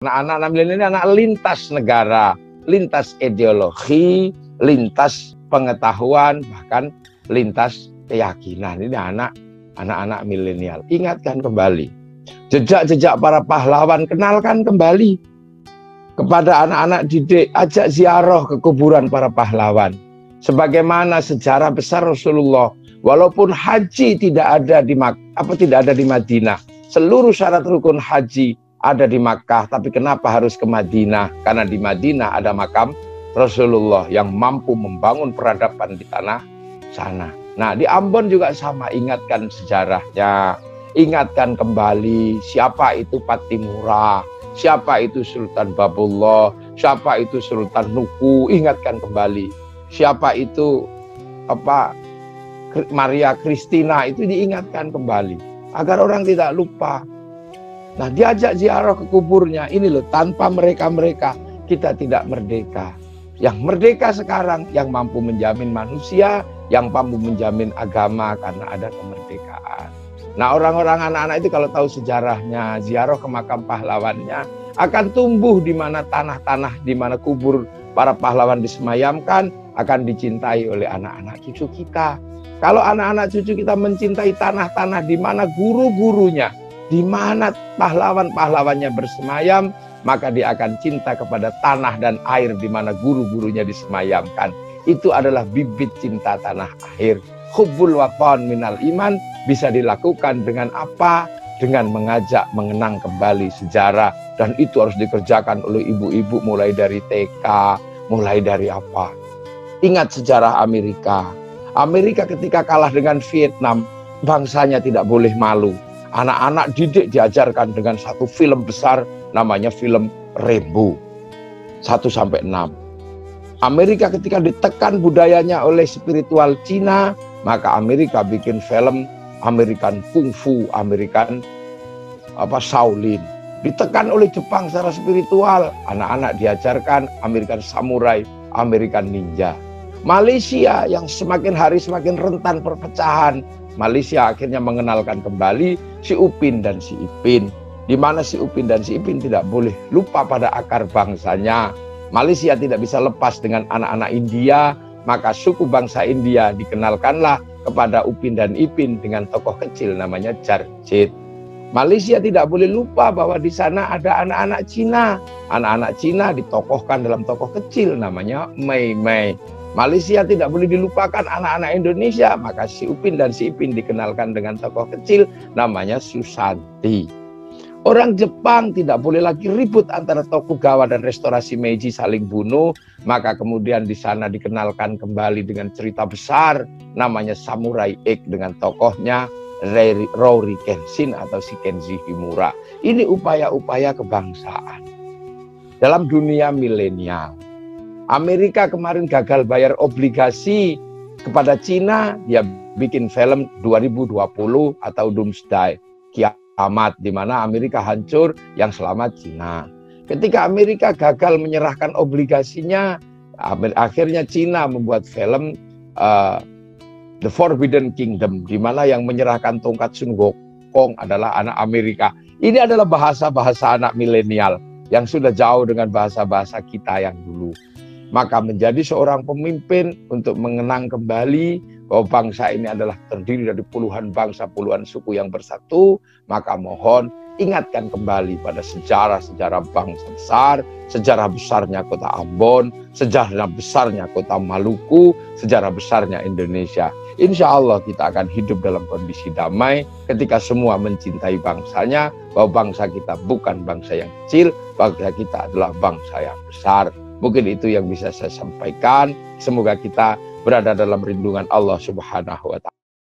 Anak-anak milenial ini anak lintas negara, lintas ideologi, lintas pengetahuan, bahkan lintas keyakinan. Ini anak-anak milenial. Ingatkan kembali jejak-jejak para pahlawan, kenalkan kembali kepada anak-anak didik, ajak ziarah ke kuburan para pahlawan. Sebagaimana sejarah besar Rasulullah, walaupun haji tidak ada di Madinah, seluruh syarat rukun haji ada di Makkah, tapi kenapa harus ke Madinah? Karena di Madinah ada makam Rasulullah yang mampu membangun peradaban di tanah sana. Nah, di Ambon juga sama, ingatkan sejarahnya, ingatkan kembali siapa itu Patimura, siapa itu Sultan Babullah, siapa itu Sultan Nuku, ingatkan kembali. Siapa itu Maria Christina, itu diingatkan kembali agar orang tidak lupa. Nah, diajak ziarah ke kuburnya. Ini loh, tanpa mereka-mereka kita tidak merdeka. Yang merdeka sekarang yang mampu menjamin manusia, yang mampu menjamin agama karena ada kemerdekaan. Nah, orang-orang anak-anak itu kalau tahu sejarahnya, ziarah ke makam pahlawannya, akan tumbuh di mana tanah-tanah, di mana kubur para pahlawan disemayamkan, akan dicintai oleh anak-anak cucu kita. Kalau anak-anak cucu kita mencintai tanah-tanah di mana guru-gurunya, di mana pahlawan-pahlawannya bersemayam, maka dia akan cinta kepada tanah dan air di mana guru-gurunya disemayamkan. Itu adalah bibit cinta tanah air. Hubbul watan minal iman bisa dilakukan dengan apa? Dengan mengajak mengenang kembali sejarah. Dan itu harus dikerjakan oleh ibu-ibu mulai dari TK, mulai dari apa? Ingat sejarah Amerika. Amerika ketika kalah dengan Vietnam, bangsanya tidak boleh malu. Anak-anak didik diajarkan dengan satu film besar, namanya film Rambo 1-6. Amerika ketika ditekan budayanya oleh spiritual Cina, maka Amerika bikin film American Kung Fu, American Shaolin. Ditekan oleh Jepang secara spiritual, anak-anak diajarkan American Samurai, American Ninja. Malaysia yang semakin hari semakin rentan perpecahan, Malaysia akhirnya mengenalkan kembali si Upin dan si Ipin. Di mana si Upin dan si Ipin tidak boleh lupa pada akar bangsanya. Malaysia tidak bisa lepas dengan anak-anak India, maka suku bangsa India dikenalkanlah kepada Upin dan Ipin dengan tokoh kecil namanya Jarjit. Malaysia tidak boleh lupa bahwa di sana ada anak-anak Cina. Anak-anak Cina ditokohkan dalam tokoh kecil namanya Mei Mei. Malaysia tidak boleh dilupakan anak-anak Indonesia, maka si Upin dan si Ipin dikenalkan dengan tokoh kecil namanya Susanti. Orang Jepang tidak boleh lagi ribut antara Tokugawa dan restorasi Meiji saling bunuh, maka kemudian di sana dikenalkan kembali dengan cerita besar namanya Samurai X dengan tokohnya Rory Kenshin atau Shikenji Himura. Ini upaya-upaya kebangsaan dalam dunia milenial. Amerika kemarin gagal bayar obligasi kepada Cina, dia bikin film 2020 atau Doomsday, kiamat, di mana Amerika hancur, yang selamat Cina. Ketika Amerika gagal menyerahkan obligasinya, akhirnya Cina membuat film The Forbidden Kingdom, di mana yang menyerahkan tongkat Sun Gokong adalah anak Amerika. Ini adalah bahasa-bahasa anak milenial yang sudah jauh dengan bahasa-bahasa kita yang dulu. Maka menjadi seorang pemimpin untuk mengenang kembali bahwa bangsa ini adalah terdiri dari puluhan bangsa, puluhan suku yang bersatu, maka mohon ingatkan kembali pada sejarah-sejarah bangsa besar, sejarah besarnya kota Ambon, sejarah besarnya kota Maluku, sejarah besarnya Indonesia. Insya Allah kita akan hidup dalam kondisi damai ketika semua mencintai bangsanya, bahwa bangsa kita bukan bangsa yang kecil, bangsa kita adalah bangsa yang besar. Mungkin itu yang bisa saya sampaikan. Semoga kita berada dalam lindungan Allah Subhanahu wa Ta'ala.